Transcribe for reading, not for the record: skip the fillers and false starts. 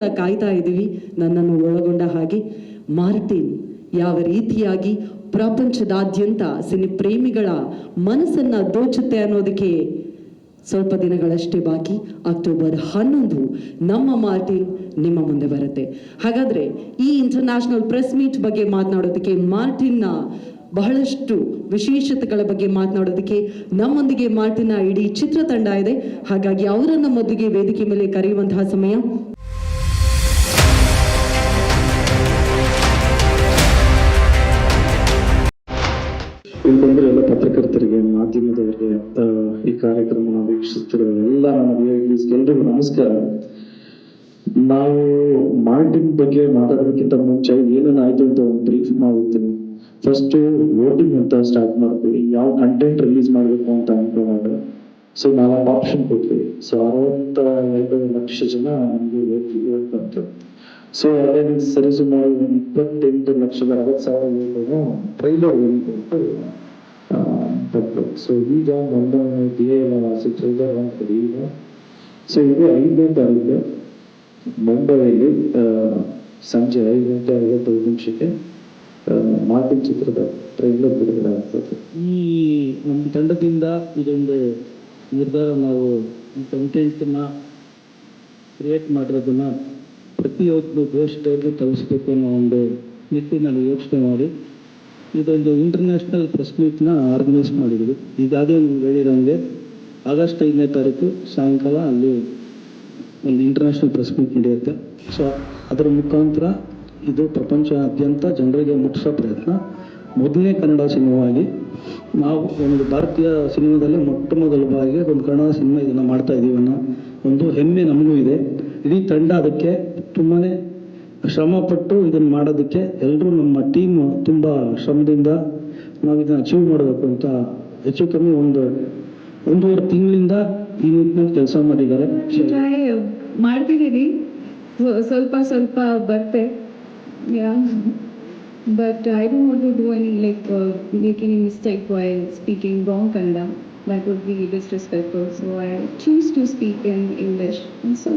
ಕಾಯ್ತಾ ಇದ್ದೀವಿ ನನ್ನನ್ನು ಒಳಗೊಂಡ ಹಾಗೆ. ಮಾರ್ಟಿನ್ ಯಾವ ರೀತಿಯಾಗಿ ಪ್ರಪಂಚದಾದ್ಯಂತ ಸಿನಿ ಪ್ರೇಮಿಗಳ ಮನಸ್ಸನ್ನ ದೋಚುತ್ತೆ ಅನ್ನೋದಕ್ಕೆ ಸ್ವಲ್ಪ ದಿನಗಳಷ್ಟೇ ಬಾಕಿ. ಅಕ್ಟೋಬರ್ 11 ನಮ್ಮ ಮಾರ್ಟಿನ್ ನಿಮ್ಮ ಮುಂದೆ ಬರುತ್ತೆ. ಹಾಗಾದ್ರೆ ಈ ಇಂಟರ್ನ್ಯಾಷನಲ್ ಪ್ರೆಸ್ ಮೀಟ್ ಬಗ್ಗೆ ಮಾತನಾಡೋದಕ್ಕೆ, ಮಾರ್ಟಿನ್ನ ಬಹಳಷ್ಟು ವಿಶೇಷತೆಗಳ ಬಗ್ಗೆ ಮಾತನಾಡೋದಕ್ಕೆ ನಮ್ಮೊಂದಿಗೆ ಮಾರ್ಟಿನ್ನ ಇಡೀ ಚಿತ್ರತಂಡ ಇದೆ. ಹಾಗಾಗಿ ಅವರನ್ನ ಮೊದಲಿಗೆ ವೇದಿಕೆ ಮೇಲೆ ಕರೆಯುವಂತಹ ಸಮಯ. ಇಲ್ಲಂದ್ರೆ ಎಲ್ಲ ಪತ್ರಕರ್ತರಿಗೆ, ಮಾಧ್ಯಮದವರಿಗೆ, ಈ ಕಾರ್ಯಕ್ರಮ ವೀಕ್ಷಿಸ್ತಿರೋ ಎಲ್ಲ ಎಲ್ರಿಗೂ ನಮಸ್ಕಾರ. ನಾವು ಮಾರ್ಟಿನ್ ಬಗ್ಗೆ ಮಾತಾಡೋದಕ್ಕಿಂತ ಮುಂಚೆ ಏನೇನಾಯ್ತು ಅಂತ ಒಂದು ಬ್ರೀಫ್ ಮಾಡ್ತೀನಿ. ಫಸ್ಟ್ ವೋಟಿಂಗ್ ಅಂತ ಸ್ಟಾರ್ಟ್ ಮಾಡ್ತೀವಿ, ಯಾವ ಕಂಟೆಂಟ್ ರಿಲೀಸ್ ಮಾಡ್ಬೇಕು ಅಂತ ಅನ್ಕೊಂಡ್ರೆ. ಸೊ ನಾವು ಆಪ್ಷನ್ ಕೊಡ್ತೀವಿ. ಸೊ 62 ಲಕ್ಷ ಜನ ನಮ್ಗೆ ವೋಟ್ ಬಂತು. ಸೊ ಅದೇನು ಸರಿಸುಮಾರು 28,60,000 ಟ್ರೈಲರ್ ಬಂತು. ಸೊ ಈಗ ನಮ್ಮ ಟ್ರೈಲರ್ ಆಗ್ತದೆ ಈಗ. ಸೊ ಇದು 5ನೇ ತಾರೀಕು ಮುಂಬೈಯಲ್ಲಿ ಸಂಜೆ 5:55 ಮಾರ್ಟಿನ್ ಚಿತ್ರದ ಟ್ರೈಲರ್ ಬಿಡುಗಡೆ ಆಗ್ತದೆ. ಈ ನಮ್ಮ ತಂಡದಿಂದ ಇದೊಂದು ನಿರ್ಧಾರ, ನಾವು ಈ ಕಂಟೆಂಟನ್ನ ಕ್ರಿಯೇಟ್ ಮಾಡಿರೋದನ್ನ ಪ್ರತಿಯೊಂದು ದೇಶದವ್ರಿಗೆ ತಲುಪಿಸ್ಬೇಕು ಅನ್ನೋ ಒಂದು ನಿಟ್ಟಿನಲ್ಲಿ ಯೋಚನೆ ಮಾಡಿ ಇದೊಂದು ಇಂಟರ್ನ್ಯಾಷನಲ್ ಪ್ರೆಸ್ ಮೀಟ್ನ ಆರ್ಗನೈಸ್ ಮಾಡಿದ್ವಿ. ಈಗಾಗಲೇ ನೀವು ಹೇಳಿದಂಗೆ ಆಗಸ್ಟ್ 5ನೇ ತಾರೀಕು ಸಾಯಂಕಾಲ ಅಲ್ಲಿ ಒಂದು ಇಂಟರ್ನ್ಯಾಷನಲ್ ಪ್ರೆಸ್ ಮೀಟ್ ನಡೆಯುತ್ತೆ. ಸೊ ಅದರ ಮುಖಾಂತರ ಇದು ಪ್ರಪಂಚಾದ್ಯಂತ ಜನರಿಗೆ ಮುಟ್ಟಿಸೋ ಪ್ರಯತ್ನ. ಮೊದಲನೇ ಕನ್ನಡ ಸಿನಿಮಾವಾಗಿ ನಾವು ಒಂದು ಭಾರತೀಯ ಸಿನಿಮಾದಲ್ಲಿ ಮೊಟ್ಟ ಮೊದಲ ಬಾರಿಗೆ ಒಂದು ಕನ್ನಡ ಸಿನಿಮಾ ಇದನ್ನು ಮಾಡ್ತಾ ಇದ್ದೀವಿ ಅನ್ನೋ ಒಂದು ಹೆಮ್ಮೆ ನಮಗೂ ಇದೆ. ಇಡೀ ತಂಡ ಅದಕ್ಕೆ ತುಂಬಾ ಶ್ರಮಪಟ್ಟು ಇದನ್ನು ಮಾಡೋದಕ್ಕೆ ಎಲ್ಲರೂ ನಮ್ಮ ಟೀಮ್ ತುಂಬ ಶ್ರಮದಿಂದ ನಾವು ಇದನ್ನು ಅಚೀವ್ ಮಾಡಬೇಕು ಅಂತ ಹೆಚ್ಚು ಕಮ್ಮಿ ಒಂದೂವರೆ ತಿಂಗಳಿಂದ ಈ ನಿಟ್ಟಿನಲ್ಲಿ ಕೆಲಸ ಮಾಡಿದ್ದಾರೆ. ಮಾಡ್ತಿದ್ದೀವಿ, ಸ್ವಲ್ಪ ಸ್ವಲ್ಪ ಬರ್ತೆ. But I don't want to do any make any mistake while speaking wrong Kannada. That would be disrespectful. So I choose to speak in English and so